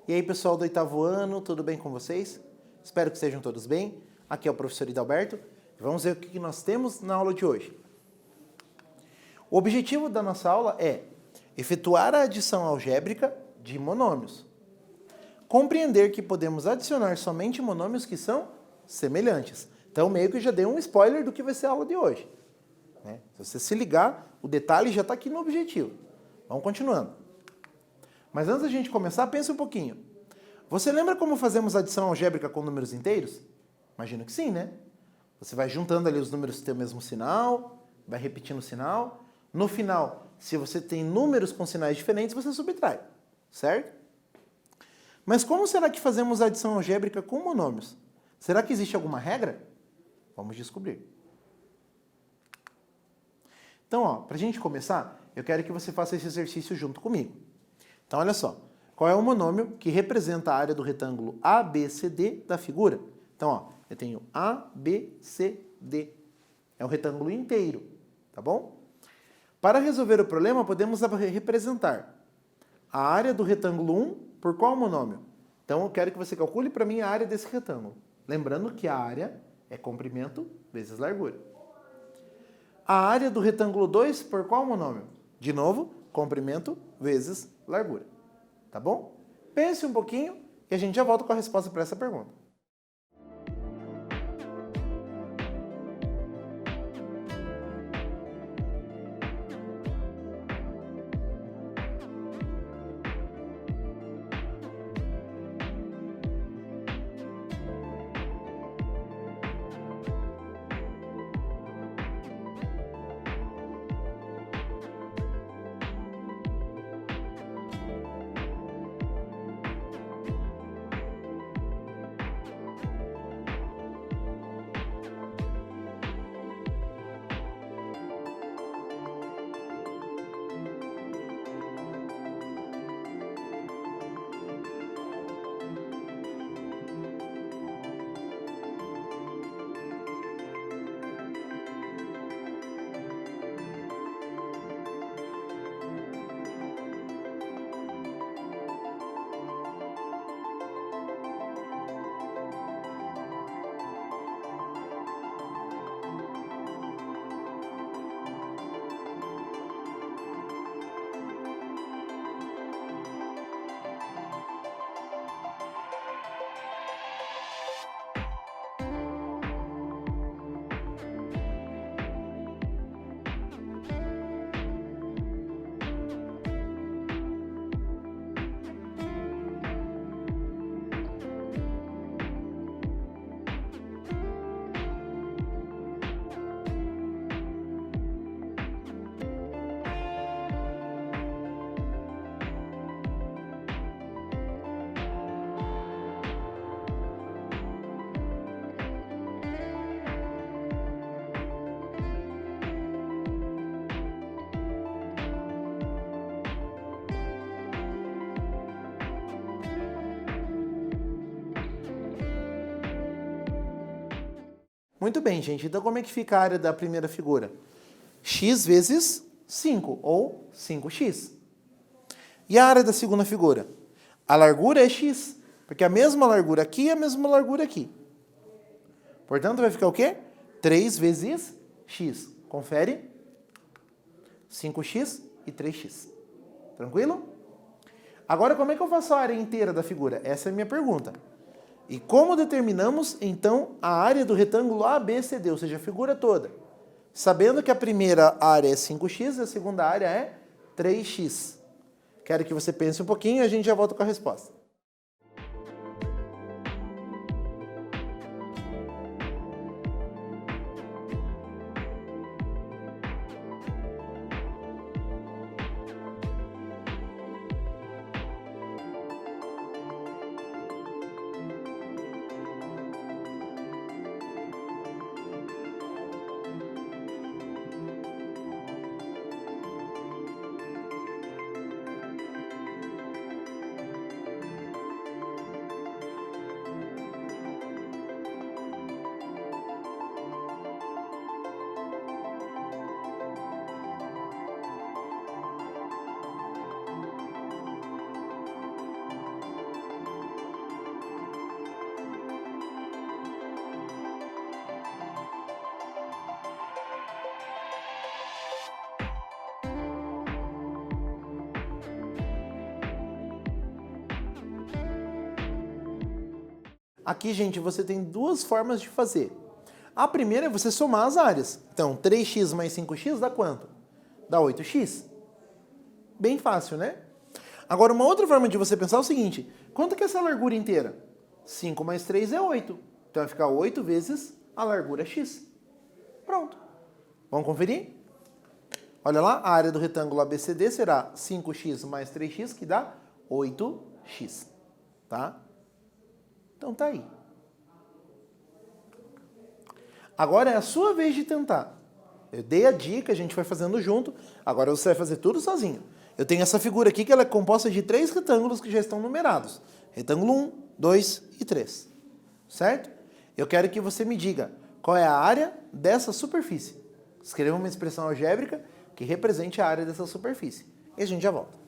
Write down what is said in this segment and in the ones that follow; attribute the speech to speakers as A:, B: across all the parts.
A: E aí, pessoal do oitavo ano, tudo bem com vocês? Espero que estejam todos bem. Aqui é o professor Hidalberto. Vamos ver o que nós temos na aula de hoje. O objetivo da nossa aula é efetuar a adição algébrica de monômios. Compreender que podemos adicionar somente monômios que são semelhantes. Então, meio que já dei um spoiler do que vai ser a aula de hoje. Se você se ligar, o detalhe já está aqui no objetivo. Vamos continuando. Mas antes da gente começar, pense um pouquinho. Você lembra como fazemos adição algébrica com números inteiros? Imagino que sim, né? Você vai juntando ali os números que têm o mesmo sinal, vai repetindo o sinal. No final, se você tem números com sinais diferentes, você subtrai, certo? Mas como será que fazemos a adição algébrica com monômios? Será que existe alguma regra? Vamos descobrir. Então, para a gente começar, eu quero que você faça esse exercício junto comigo. Então, olha só. Qual é o monômio que representa a área do retângulo ABCD da figura? Então, eu tenho ABCD. É um retângulo inteiro, tá bom? Para resolver o problema, podemos representar a área do retângulo 1 por qual monômio? Então, eu quero que você calcule para mim a área desse retângulo. Lembrando que a área é comprimento vezes largura. A área do retângulo 2 por qual monômio? De novo, comprimento vezes largura. Tá bom? Pense um pouquinho e a gente já volta com a resposta para essa pergunta. Muito bem, gente. Então, como é que fica a área da primeira figura? X vezes 5, ou 5x. E a área da segunda figura? A largura é x, porque a mesma largura aqui é a mesma largura aqui. Portanto, vai ficar o quê? 3 vezes x. Confere. 5x e 3x. Tranquilo? Agora, como é que eu faço a área inteira da figura? Essa é a minha pergunta. E como determinamos, então, a área do retângulo ABCD, ou seja, a figura toda? Sabendo que a primeira área é 5x e a segunda área é 3x. Quero que você pense um pouquinho e a gente já volta com a resposta. Aqui, gente, você tem duas formas de fazer. A primeira é você somar as áreas. Então, 3x mais 5x dá quanto? Dá 8x. Bem fácil, né? Agora, uma outra forma de você pensar é o seguinte. Quanto que é essa largura inteira? 5 mais 3 é 8. Então, vai ficar 8 vezes a largura x. Pronto. Vamos conferir? Olha lá, a área do retângulo ABCD será 5x mais 3x, que dá 8x. Tá? Então, tá aí. Agora é a sua vez de tentar. Eu dei a dica, a gente vai fazendo junto. Agora você vai fazer tudo sozinho. Eu tenho essa figura aqui que ela é composta de 3 retângulos que já estão numerados. Retângulo 1, 2 e 3. Certo? Eu quero que você me diga qual é a área dessa superfície. Escreva uma expressão algébrica que represente a área dessa superfície. E a gente já volta.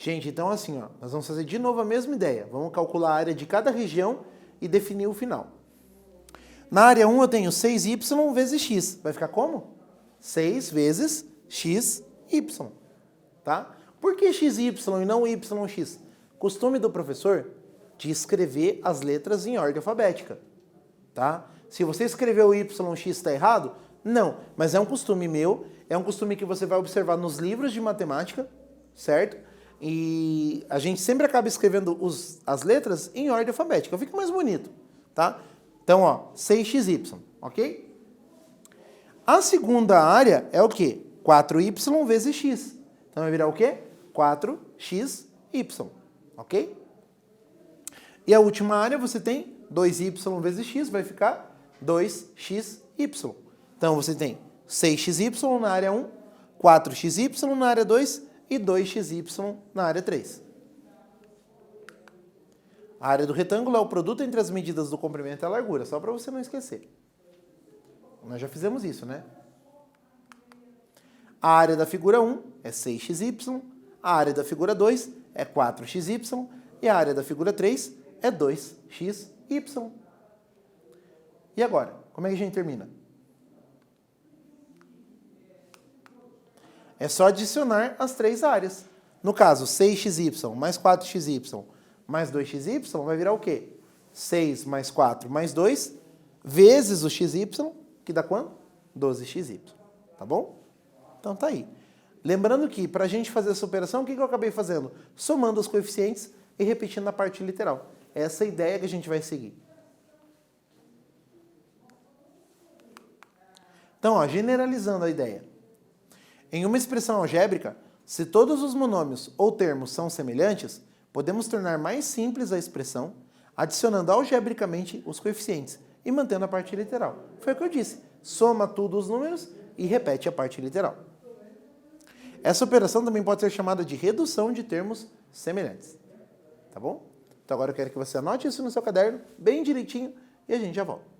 A: Gente, então assim, ó, nós vamos fazer de novo a mesma ideia. Vamos calcular a área de cada região e definir o final. Na área 1 eu tenho 6y vezes x. Vai ficar como? 6 vezes xy. Tá? Por que xy e não yx? Costume do professor de escrever as letras em ordem alfabética. Tá? Se você escreveu yx está errado? Não, mas é um costume meu, é um costume que você vai observar nos livros de matemática, certo? E a gente sempre acaba escrevendo as letras em ordem alfabética, fica mais bonito, tá? Então, ó, 6xy, ok? A segunda área é o quê? 4y vezes x. Então, vai virar o quê? 4xy, ok? E a última área você tem 2y vezes x, vai ficar 2xy. Então, você tem 6xy na área 1, 4xy na área 2 e 2xy na área 3. A área do retângulo é o produto entre as medidas do comprimento e a largura, só para você não esquecer. Nós já fizemos isso, né? A área da figura 1 é 6xy, a área da figura 2 é 4xy e a área da figura 3 é 2xy. E agora, como é que a gente termina? É só adicionar as três áreas. No caso, 6xy mais 4xy mais 2xy vai virar o quê? 6 mais 4 mais 2 vezes o xy, que dá quanto? 12xy. Tá bom? Então tá aí. Lembrando que, para a gente fazer essa operação, o que eu acabei fazendo? Somando os coeficientes e repetindo a parte literal. Essa é a ideia que a gente vai seguir. Então, ó, generalizando a ideia. Em uma expressão algébrica, se todos os monômios ou termos são semelhantes, podemos tornar mais simples a expressão, adicionando algebricamente os coeficientes e mantendo a parte literal. Foi o que eu disse. Soma tudo os números e repete a parte literal. Essa operação também pode ser chamada de redução de termos semelhantes. Tá bom? Então agora eu quero que você anote isso no seu caderno, bem direitinho, e a gente já volta.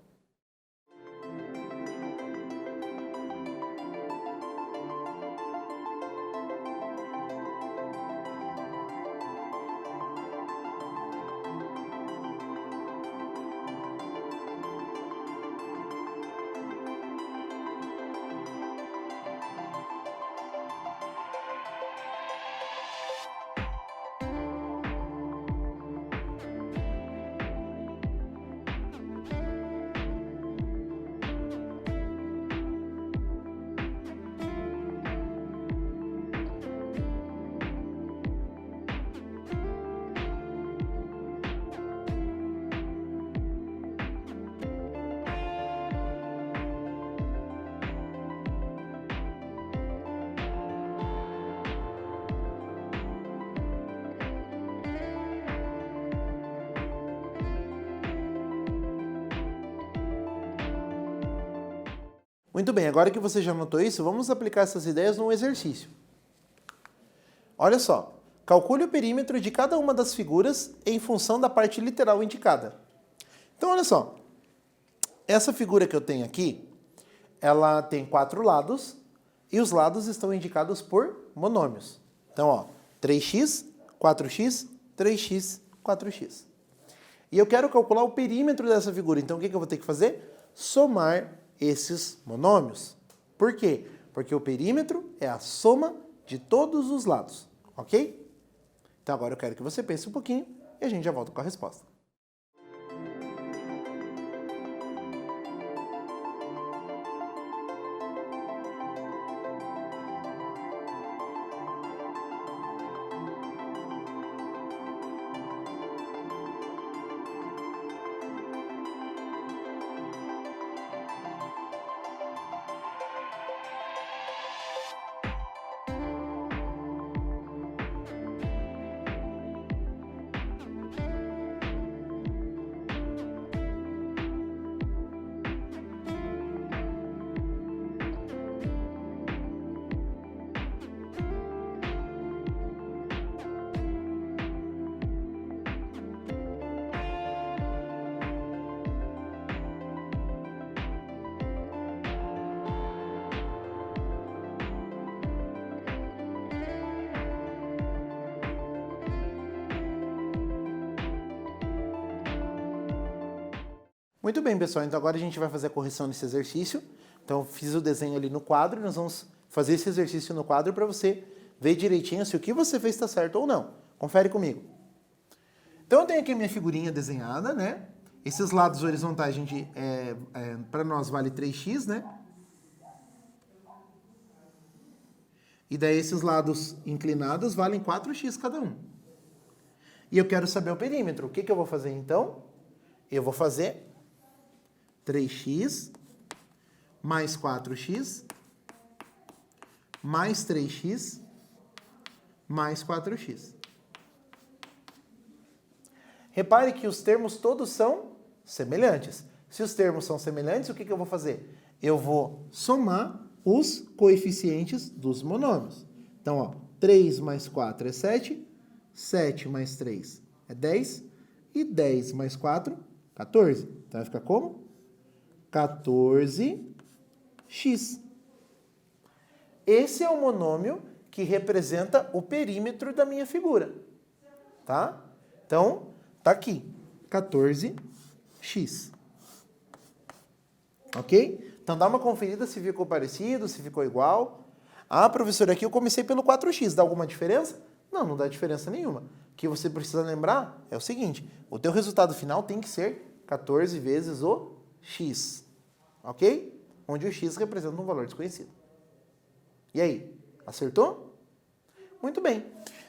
A: Muito bem, agora que você já notou isso, vamos aplicar essas ideias num exercício. Olha só, calcule o perímetro de cada uma das figuras em função da parte literal indicada. Então, olha só, essa figura que eu tenho aqui, ela tem 4 lados e os lados estão indicados por monômios. Então, ó, 3x, 4x, 3x, 4x. E eu quero calcular o perímetro dessa figura, então o que eu vou ter que fazer? Somar esses monômios. Por quê? Porque o perímetro é a soma de todos os lados, ok? Então agora eu quero que você pense um pouquinho e a gente já volta com a resposta. Muito bem, pessoal, então agora a gente vai fazer a correção nesse exercício. Então, eu fiz o desenho ali no quadro e nós vamos fazer esse exercício no quadro para você ver direitinho se o que você fez está certo ou não. Confere comigo. Então, eu tenho aqui a minha figurinha desenhada, né? Esses lados horizontais, para nós vale 3x, né? E daí esses lados inclinados valem 4x cada um. E eu quero saber o perímetro. O que eu vou fazer então? Eu vou fazer 3x mais 4x mais 3x mais 4x. Repare que os termos todos são semelhantes. Se os termos são semelhantes, o que eu vou fazer? Eu vou somar os coeficientes dos monômios. Então, ó, 3 mais 4 é 7, 7 mais 3 é 10, E 10 mais 4, 14. Então vai ficar como? 14x. Esse é o monômio que representa o perímetro da minha figura. Tá? Então, tá aqui. 14x. Ok? Então dá uma conferida se ficou parecido, se ficou igual. Ah, professor, aqui eu comecei pelo 4x. Dá alguma diferença? Não, não dá diferença nenhuma. O que você precisa lembrar é o seguinte. O teu resultado final tem que ser 14 vezes o x. Ok? Onde o x representa um valor desconhecido. E aí? Acertou? Muito bem.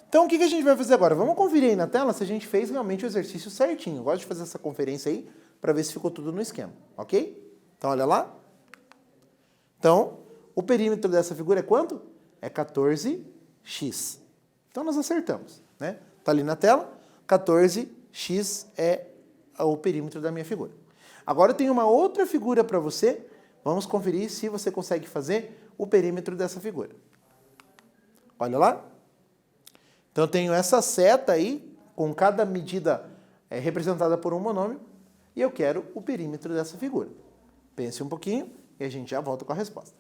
A: Então, o que a gente vai fazer agora? Vamos conferir aí na tela se a gente fez realmente o exercício certinho. Eu gosto de fazer essa conferência aí para ver se ficou tudo no esquema. Ok? Então, olha lá. Então, o perímetro dessa figura é quanto? É 14x. Então, nós acertamos, né? Tá ali na tela. 14x é o perímetro da minha figura. Agora, eu tenho uma outra figura para você. Vamos conferir se você consegue fazer o perímetro dessa figura. Olha lá. Então, eu tenho essa seta aí, com cada medida representada por um monômio, e eu quero o perímetro dessa figura. Pense um pouquinho e a gente já volta com a resposta.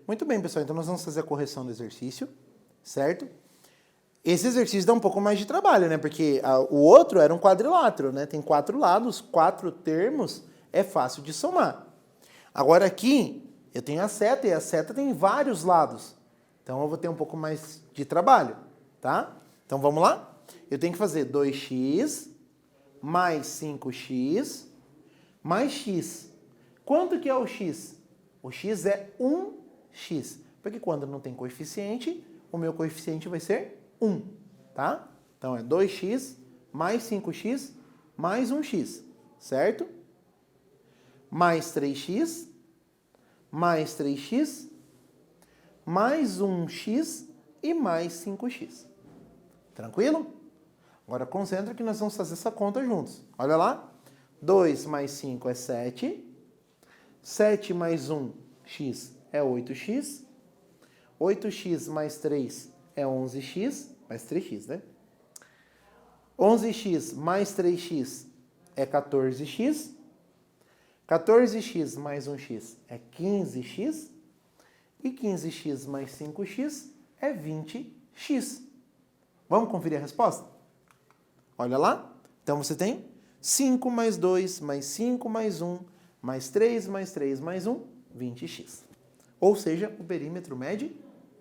A: Muito bem, pessoal. Então, nós vamos fazer a correção do exercício, certo? Esse exercício dá um pouco mais de trabalho, né? Porque o outro era um quadrilátero, né? Tem 4 lados, 4 termos, é fácil de somar. Agora aqui, eu tenho a seta, e a seta tem vários lados. Então, eu vou ter um pouco mais de trabalho, tá? Então, vamos lá? Eu tenho que fazer 2x mais 5x mais x. Quanto que é o x? O x é 1x. Porque quando não tem coeficiente, o meu coeficiente vai ser 1, tá? Então, é 2x mais 5x mais 1x, certo? Mais 3x, mais 3x, mais 1x e mais 5x. Tranquilo? Agora, concentra que nós vamos fazer essa conta juntos. Olha lá. 2 mais 5 é 7. 7 mais 1x é 8x. 8x mais 3 é 11x. Mais 3x, né? 11x mais 3x é 14x. 14x mais 1x é 15x. E 15x mais 5x é 20x. Vamos conferir a resposta? Olha lá. Então, você tem 5 mais 2 mais 5 mais 1 mais 3 mais 3 mais 1, 20x. Ou seja, o perímetro mede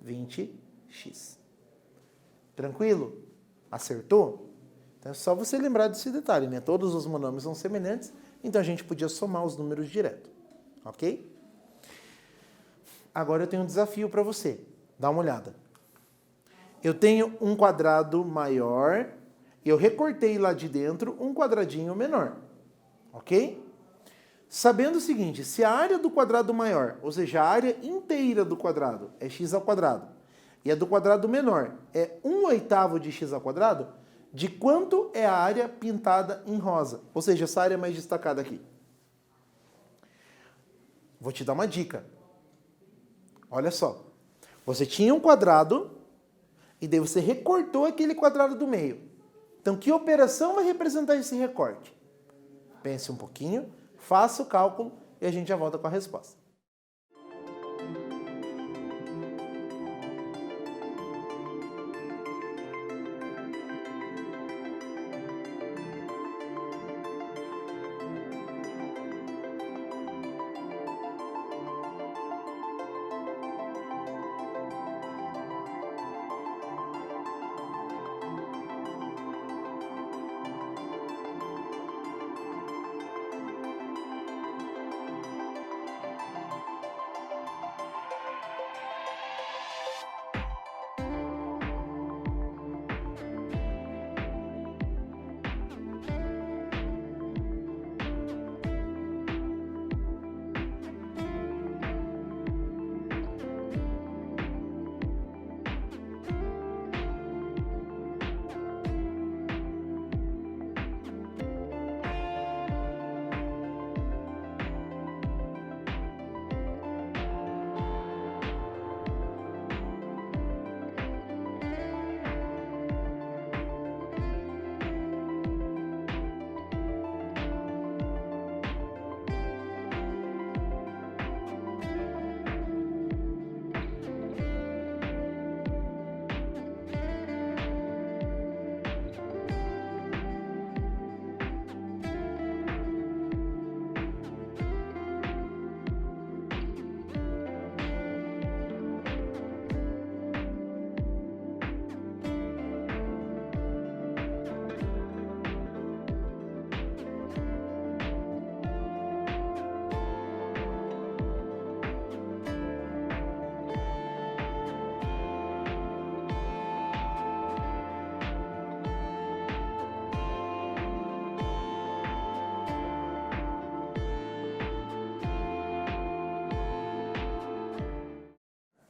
A: 20x. Tranquilo? Acertou? Então é só você lembrar desse detalhe, né? Todos os monômios são semelhantes, então a gente podia somar os números direto, ok? Agora eu tenho um desafio para você. Dá uma olhada. Eu tenho um quadrado maior e eu recortei lá de dentro um quadradinho menor, ok? Sabendo o seguinte, se a área do quadrado maior, ou seja, a área inteira do quadrado é x ao quadrado, e a do quadrado menor é 1/8 de x ao quadrado, de quanto é a área pintada em rosa? Ou seja, essa área mais destacada aqui. Vou te dar uma dica. Olha só. Você tinha um quadrado e daí você recortou aquele quadrado do meio. Então, que operação vai representar esse recorte? Pense um pouquinho, faça o cálculo e a gente já volta com a resposta.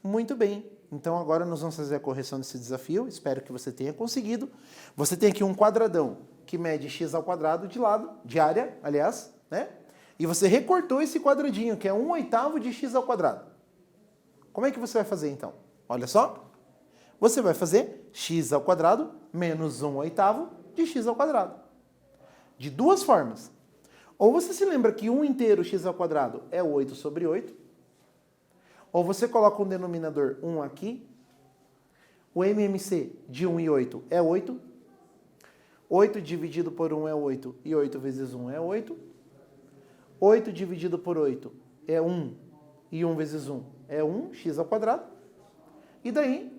A: Muito bem. Então agora nós vamos fazer a correção desse desafio. Espero que você tenha conseguido. Você tem aqui um quadradão que mede x ao quadrado de lado, de área, aliás, né? E você recortou esse quadradinho, que é 1/8 de x ao quadrado. Como é que você vai fazer então? Olha só. Você vai fazer x ao quadrado menos 1/8 de x ao quadrado. De duas formas. Ou você se lembra que 1 inteiro x ao quadrado é 8 sobre 8. Ou você coloca um denominador 1 aqui. O MMC de 1 e 8 é 8. 8 dividido por 1 é 8. E 8 vezes 1 é 8. 8 dividido por 8 é 1. E 1 vezes 1 é 1, x ao quadrado. E daí,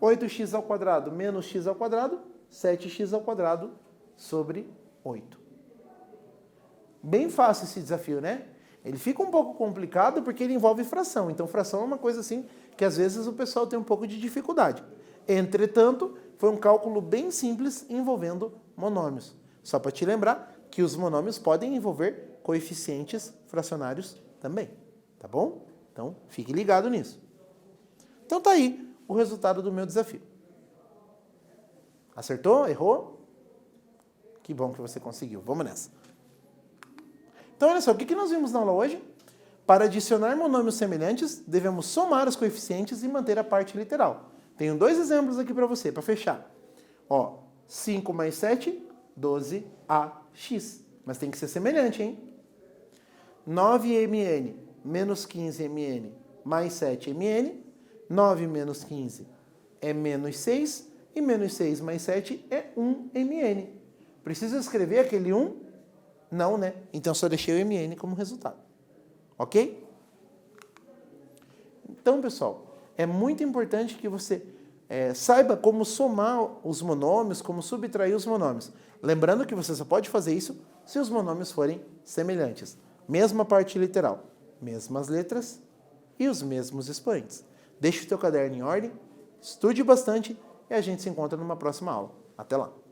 A: 8x ao quadrado menos x ao quadrado, 7x ao quadrado sobre 8. Bem fácil esse desafio, né? Ele fica um pouco complicado porque ele envolve fração. Então, fração é uma coisa assim que às vezes o pessoal tem um pouco de dificuldade. Entretanto, foi um cálculo bem simples envolvendo monômios. Só para te lembrar que os monômios podem envolver coeficientes fracionários também. Tá bom? Então, fique ligado nisso. Então, tá aí o resultado do meu desafio. Acertou? Errou? Que bom que você conseguiu. Vamos nessa. Então, olha só, o que nós vimos na aula hoje? Para adicionar monômios semelhantes, devemos somar os coeficientes e manter a parte literal. Tenho dois exemplos aqui para você, para fechar. Ó, 5 mais 7, 12ax. Mas tem que ser semelhante, hein? 9mn menos 15mn mais 7mn. 9 menos 15 é menos 6. E menos 6 mais 7 é 1mn. Preciso escrever aquele 1? Não, né? Então, só deixei o mn como resultado. Ok? Então, pessoal, é muito importante que você saiba como somar os monômios, como subtrair os monômios. Lembrando que você só pode fazer isso se os monômios forem semelhantes. Mesma parte literal, mesmas letras e os mesmos expoentes. Deixe o teu caderno em ordem, estude bastante e a gente se encontra numa próxima aula. Até lá!